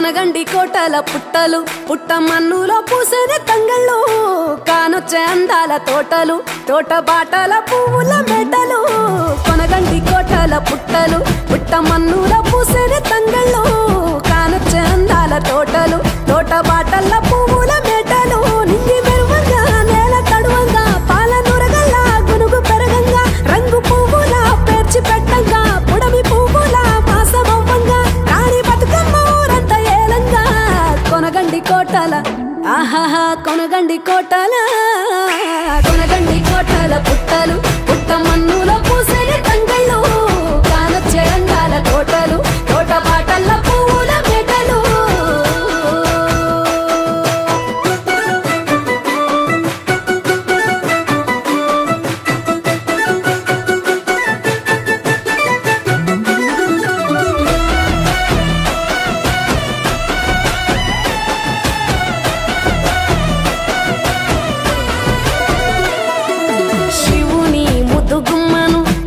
కొనగండి కోటల పుట్టలు పుట్ట మన్నులో పూసనే తంగళ్ళు కానొచ్చే అందాల తోటలు తోట బాటల పువ్వుల మెడలు కొనగండి కోటల పుట్టలు పుట్ట మన్నులో పూసనే తంగళ్ళు కానొచ్చే అందాల తోటలు తోట బాటల పువ్వుల మెడలు నింగి మెరువంగా నేల తడువంగా పాల నురగల్లా గునుగు పెరగంగా రంగు పువ్వుల పేర్చి పెట్టంగా పుడమి పువ్వుల మాసమవ్వంగా రాణి బతుకమ్మ ఊరంతా ఏలంగా కొనగండి కోటల ఆహాహా కొనగండి కోటల పుట్టలు పుట్ట మన్నులో పూసే తంగళ్ళు కానొచ్చే అందాల తోటలు తోట బాటల పువ్వుల మెడలు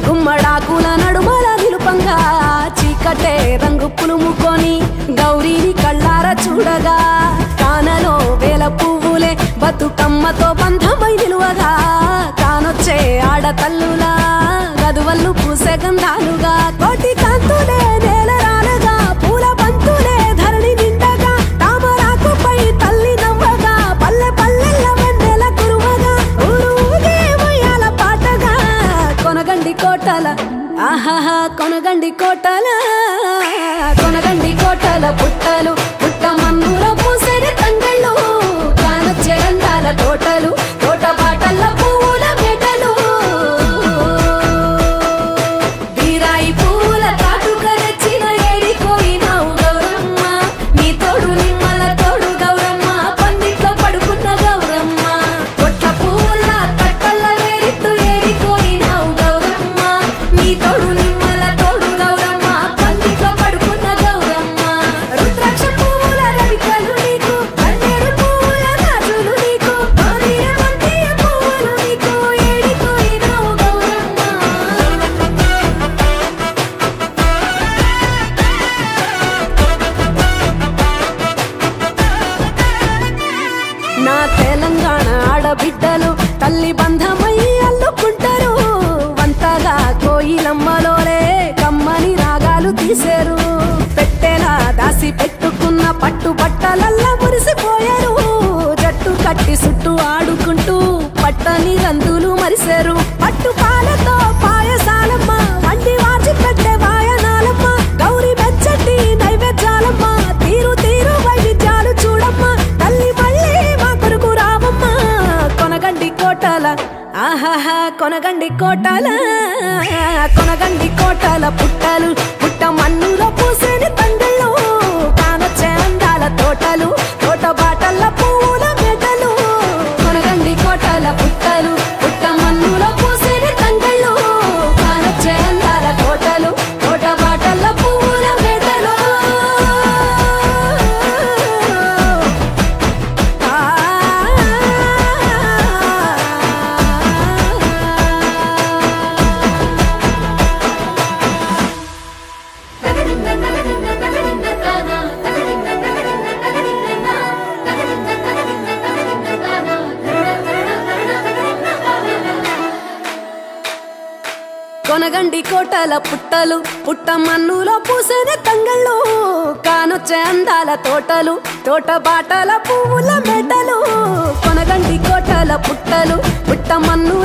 గుమ్మడాకుల నడుమల నిలుపంగా చీకటే రంగు పులుముకొని గౌరీని కళ్ళార చూడగా కానలో వేల పువ్వులే బతుకమ్మతో బంధమై నిలువగా కానొచ్చే ఆడతల్లులా గదువల్లు పూసే గంధాలుగా కోటి కాంతులే నేల రాలగా పూల బంతులే ధరణి నిండగా తామరాకుపై తల్లి నవ్వగా పల్లె పల్లెల్ల వెన్నెల కురువగా ఊరు ఊగే ఉయ్యాల పాటగా కొనగండి కోటల ఆహాహా కొనగండి కోటల పుట్టలు పుట్ట మన్నులో పూసే తంగళ్ళు కానొచ్చే అందాల తోటలు తోట బాటల పువ్వుల మెడలు బీరాయి పువ్వుల తాటుక తెచ్చిన ఏడిపోయినావు గౌరమ్మ నీ తోడు నిమ్మల తోడు గౌరమ్మ పందిట్లో పడుకున్న గౌరమ్మ కొట్ల పువ్వుల కట్టల్ల వేరిత్తు ఏడిపోయినావు గౌరమ్మ నీ తోడు నిమ్మల తోడు గౌరమ్మ పందిట్లో పడుకున్న గౌరమ్మ రుద్రాక్ష పువ్వుల రవికలు నీకు కన్నేరు పువ్వుల గాజులు నీకు మామిడి మందియ పువ్వులు నీకు ఏడిపోయినావు గౌరమ్మ నా తెలంగాణ ఆడబిడ్డలు తల్లి బంధమై అల్లుకుంటారు వంతగా కోయిలమ్మలోలే కమ్మని రాగాలు తీశారు పెట్టేలా దాసి పెట్టుకున్న పట్టు బట్టలల్లా మురిసిపోయారు జట్టు కట్టి చుట్టూ ఆడుకుంటూ పట్టని రందులు మరిశారు పట్టు పాలతో పాయసాలమ్మ వండి వాచి పెట్టే వాయనాలమ్మ గౌరీ మెచ్చటి నైవేద్యాలమ్మ తీరు తీరు వైవిధ్యాలు చూడమ్మ తల్లి మళ్ళీ మా కొరకు రావమ్మ కొనగండి కోటల ఆహాహా కొనగండి కోటల పుట్టలు పుట్ట మన్నులో పూసేని తంగళ్ళు కానొచ్చే అందాల తోటలు తోట బాటల పువ్వుల మెడలు కొనగండి కోటల పుట్టలు పుట్ట మన్నులో పూసేని తంగళ్ళు కానొచ్చే అందాల తోటలు తోట బాటల పువ్వుల మెడలు కొనగండి కోటల పుట్టలు పుట్ట మన్నులో పూసేనే తంగళ్ళు కానొచ్చే అందాల తోటలు తోట బాటల పువ్వుల మెడలు కొనగండి కోటల పుట్టలు పుట్ట మన్ను